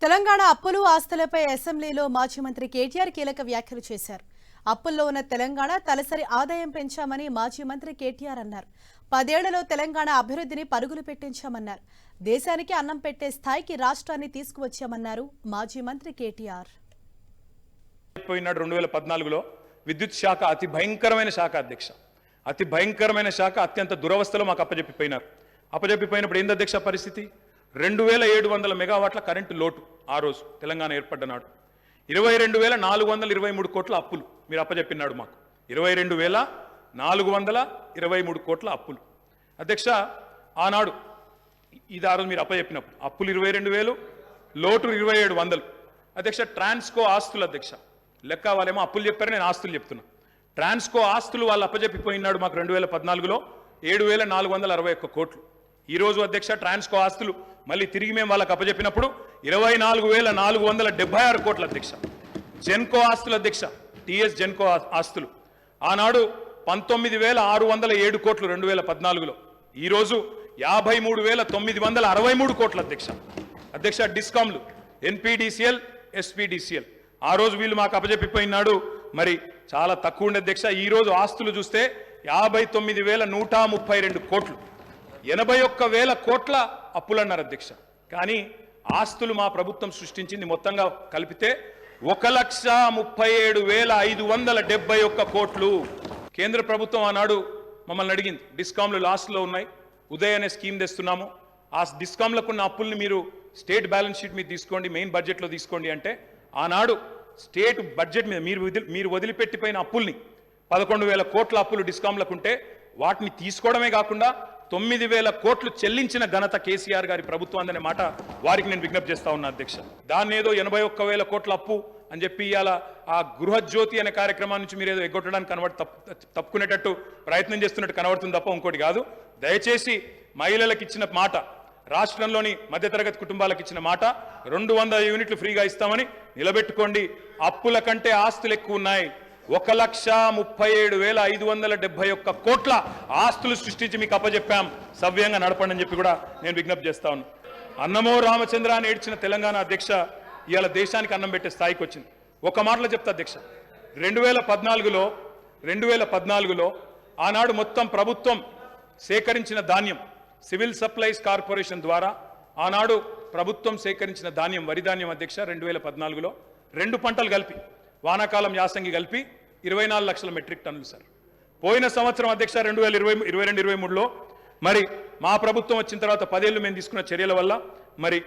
తెలంగాణ అప్పులు ఆస్తులపై అసెంబ్లీలో మాజీ మంత్రి కేటీఆర్ కీలక వ్యాఖ్యలు చేశారు. అప్పుల్లో ఉన్న తెలంగాణ తలసరి ఆదాయం పెంచామని మాజీ మంత్రి కేటీఆర్ అన్నారు. 10 ఏళ్లలో తెలంగాణ అభివృద్ధిని పరుగులు పెట్టించామన్నారు. దేశానికి అన్నం పెట్టే స్థాయికి రాష్ట్రాన్ని తీసుకువచ్చామన్నారు మాజీ మంత్రి కేటీఆర్. 2014లో విద్యుత్ శాఖ అతి భయంకరమైన శాఖ అధ్యక్ష, అతి భయంకరమైన శాఖ అత్యంత దురవస్థలో మాకు అప్పజెప్పిపోయినప్పుడు ఏంది అధ్యక్ష పరిస్థితి? 2700 మెగావాట్ల కరెంటు లోటు ఆ రోజు తెలంగాణ ఏర్పడ్డ నాడు. 22,423 కోట్ల అప్పులు మీరు అప్పజెప్పినాడు మాకు. 22,423 కోట్ల అప్పులు అధ్యక్ష ఆనాడు. ఇది ఆ రోజు మీరు అప్పజెప్పినప్పుడు అప్పులు 22,000, లోటు 2,700 అధ్యక్ష. ట్రాన్స్కో ఆస్తులు అధ్యక్ష లెక్క, వాళ్ళేమో అప్పులు చెప్పారు, నేను ఆస్తులు చెప్తున్నా. ట్రాన్స్కో ఆస్తులు వాళ్ళు అప్పజెప్పిపోయినాడు మాకు 2014లో 7,461 కోట్లు. ఈరోజు అధ్యక్ష ట్రాన్స్కో ఆస్తులు మళ్ళీ తిరిగి మేము వాళ్ళకి అప్పజెప్పినప్పుడు 24,476 కోట్ల అధ్యక్ష. జెన్కో ఆస్తులు అధ్యక్ష, టీఎస్ జెన్కో ఆస్తులు ఆనాడు 19,607 కోట్లు 2014లో, ఈరోజు 53,963 కోట్ల అధ్యక్ష. డిస్కామ్లు ఎన్పీడీసీఎల్, ఎస్పీడీసీఎల్ ఆ రోజు వీళ్ళు మాకు అప్పజెప్పిపోయినాడు మరి చాలా తక్కువ ఉండే అధ్యక్ష. ఈరోజు ఆస్తులు చూస్తే 59,132 కోట్లు, 81,000 కోట్ల అప్పులు అన్నారు అధ్యక్ష. కానీ ఆస్తులు మా ప్రభుత్వం సృష్టించింది మొత్తంగా కలిపితే 1,37,571 కోట్లు. కేంద్ర ప్రభుత్వం ఆనాడు మమ్మల్ని అడిగింది, డిస్కామ్లు లాస్ట్లో ఉన్నాయి, ఉదయ్ అనే స్కీమ్ తెస్తున్నాము, ఆ డిస్కామ్లకు ఉన్న అప్పుల్ని మీరు స్టేట్ బ్యాలెన్స్ షీట్ మీద తీసుకోండి, మెయిన్ బడ్జెట్లో తీసుకోండి అంటే ఆనాడు స్టేట్ బడ్జెట్ మీద మీరు వదిలిపెట్టిపోయిన అప్పుల్ని 11,000 కోట్ల అప్పులు డిస్కామ్లకు ఉంటే వాటిని తీసుకోవడమే కాకుండా 9,000 కోట్లు చెల్లించిన ఘనత కేసీఆర్ గారి ప్రభుత్వం అనే మాట వారికి నేను విజ్ఞప్తి చేస్తా ఉన్నా అధ్యక్ష. దాన్ని ఏదో 81,000 కోట్ల అప్పు అని చెప్పి ఇవాళ ఆ గృహజ్యోతి అనే కార్యక్రమం నుంచి మీరు ఏదో ఎగ్గొట్టడానికి తప్పుకునేటట్టు ప్రయత్నం చేస్తున్నట్టు కనబడుతుంది తప్ప ఇంకోటి కాదు. దయచేసి మహిళలకు ఇచ్చిన మాట, రాష్ట్రంలోని మధ్యతరగతి కుటుంబాలకు ఇచ్చిన మాట 200 యూనిట్లు ఫ్రీగా ఇస్తామని నిలబెట్టుకోండి. అప్పుల కంటే ఆస్తులు ఎక్కువ ఉన్నాయి. 1,37,571 కోట్ల ఆస్తులు సృష్టించి మీకు అప్పచెప్పాం, సవ్యంగా నడపండి అని చెప్పి కూడా నేను విజ్ఞప్తి చేస్తా ఉన్నాను. అన్నమో రామచంద్ర అని ఏడ్చిన తెలంగాణ అధ్యక్ష ఇవాళ దేశానికి అన్నం పెట్టే స్థాయికి వచ్చింది. ఒక మాటలో చెప్తా అధ్యక్ష, 2014లో ఆనాడు మొత్తం ప్రభుత్వం సేకరించిన ధాన్యం సివిల్ సప్లైస్ కార్పొరేషన్ ద్వారా ఆనాడు ప్రభుత్వం సేకరించిన ధాన్యం, వరి ధాన్యం అధ్యక్ష 2014లో 2 పంటలు కలిపి వానాకాలం యాసంగి కలిపి 24 లక్షల మెట్రిక్ టన్నులు సార్. పోయిన సంవత్సరం అధ్యక్ష 2022-23లో మరి మా ప్రభుత్వం వచ్చిన తర్వాత 10 ఏళ్ళు మేము తీసుకున్న చర్యల వల్ల మరి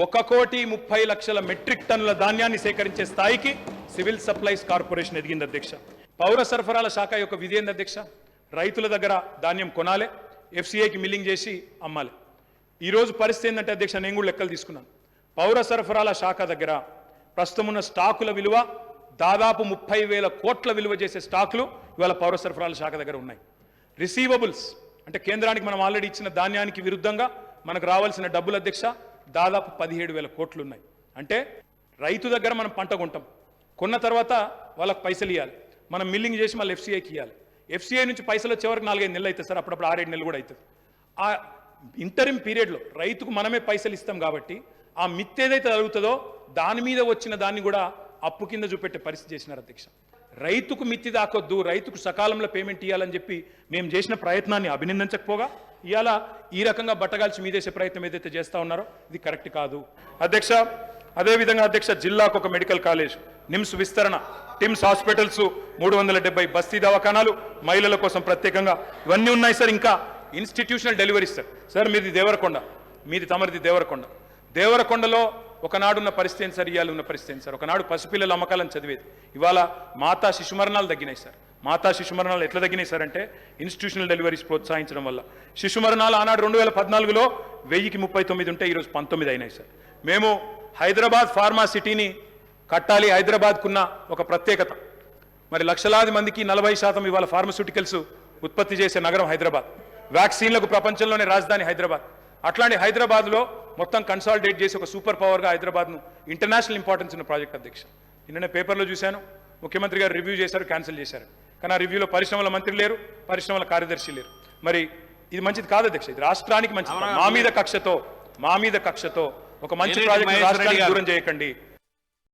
1,30,00,000 మెట్రిక్ టన్నుల ధాన్యాన్ని సేకరించే స్థాయికి సివిల్ సప్లైస్ కార్పొరేషన్ ఎదిగింది అధ్యక్ష. పౌర సరఫరాల శాఖ యొక్క విధి ఏంది అధ్యక్ష? రైతుల దగ్గర ధాన్యం కొనాలి, ఎఫ్సీఐకి మిల్లింగ్ చేసి అమ్మాలి. ఈరోజు పరిస్థితి ఏంటంటే అధ్యక్ష, నేను కూడా లెక్కలు తీసుకున్నాను. పౌర సరఫరాల శాఖ దగ్గర ప్రస్తుతం ఉన్న స్టాకుల విలువ దాదాపు 30,000 కోట్ల విలువ చేసే స్టాకులు ఇవాళ పౌర సరఫరాల శాఖ దగ్గర ఉన్నాయి. రిసీవబుల్స్ అంటే కేంద్రానికి మనం ఆల్రెడీ ఇచ్చిన ధాన్యానికి విరుద్ధంగా మనకు రావాల్సిన డబ్బులు అధ్యక్ష దాదాపు 17,000 కోట్లు ఉన్నాయి. అంటే రైతు దగ్గర మనం పంట కొంటాం, కొన్న తర్వాత వాళ్ళకి పైసలు ఇవ్వాలి, మనం మిల్లింగ్ చేసి మళ్ళీ ఎఫ్సీఐకి ఇవ్వాలి. ఎఫ్సీఐ నుంచి పైసలు వచ్చే వరకు 4-5 నెలలు అవుతుంది సార్, అప్పుడప్పుడు 6-7 నెలలు కూడా అవుతుంది. ఆ ఇంటరిమ్ పీరియడ్లో రైతుకు మనమే పైసలు ఇస్తాం కాబట్టి ఆ మిత్ ఏదైతే జరుగుతుందో దాని మీద వచ్చిన దాన్ని కూడా అప్పు కింద చూపెట్టే పరిస్థితి చేసినారు అధ్యక్ష. రైతుకు మిత్తి దాకొద్దు, రైతుకు సకాలంలో పేమెంట్ ఇవ్వాలని చెప్పి మేము చేసిన ప్రయత్నాన్ని అభినందించకపోగా ఇవాళ ఈ రకంగా బట్టగాల్చి మీదేసే ప్రయత్నం ఏదైతే చేస్తూ ఉన్నారో ఇది కరెక్ట్ కాదు అధ్యక్ష. అదేవిధంగా అధ్యక్ష జిల్లాకు ఒక మెడికల్ కాలేజ్, నిమ్స్ విస్తరణ, టిమ్స్ హాస్పిటల్స్ 370 బస్తీ దవాఖానాలు, మహిళల కోసం ప్రత్యేకంగా ఇవన్నీ ఉన్నాయి సార్. ఇంకా ఇన్స్టిట్యూషనల్ డెలివరీస్ సార్ మీది దేవరకొండ, మీది తమరిది దేవరకొండ. దేవరకొండలో ఒకనాడున్న పరిస్థితి ఏంటి సార్, ఇవాళ ఉన్న పరిస్థితి ఏంటి సార్? ఒకనాడు పసిపిల్లల అమ్మకాలను చదివేది, ఇవాళ మాతా శిశుమరణాలు తగ్గినాయి సార్. మాతా శిశుమరణాలు ఎట్లా తగ్గినాయి సార్ అంటే ఇన్స్టిట్యూషనల్ డెలివరీస్ ప్రోత్సహించడం వల్ల. శిశుమరణాలు ఆనాడు 2014లో 1039 ఉంటే ఈరోజు 19 అయినాయి సార్. మేము హైదరాబాద్ ఫార్మా సిటీని కట్టాలి, హైదరాబాద్కున్న ఒక ప్రత్యేకత, మరి లక్షలాది మందికి 40% ఇవాళ ఫార్మస్యూటికల్స్ ఉత్పత్తి చేసే నగరం హైదరాబాద్, వ్యాక్సిన్లకు ప్రపంచంలోనే రాజధాని హైదరాబాద్. అట్లాంటి హైదరాబాద్లో మొత్తం కన్సాలిడేట్ చేసి ఒక సూపర్ పవర్గా హైదరాబాద్ను ఇంటర్నేషనల్ ఇంపార్టెన్స్ ఉన్న ప్రాజెక్ట్ అధ్యక్ష. నిన్ననే పేపర్లో చూశాను, ముఖ్యమంత్రి గారు రివ్యూ చేశారు, క్యాన్సిల్ చేశారు. కానీ ఆ రివ్యూలో పరిశ్రమల మంత్రి లేరు, పరిశ్రమల కార్యదర్శి లేరు. మరి ఇది మంచిది కాదు అధ్యక్ష, ఇది రాష్ట్రానికి మంచిది. మా మీద కక్షతో ఒక మంచి ఏలేటి ప్రాజెక్ట్ మహేశ్వర్ రెడ్డి రాష్ట్రానికి గారు. దూరం చేయకండి.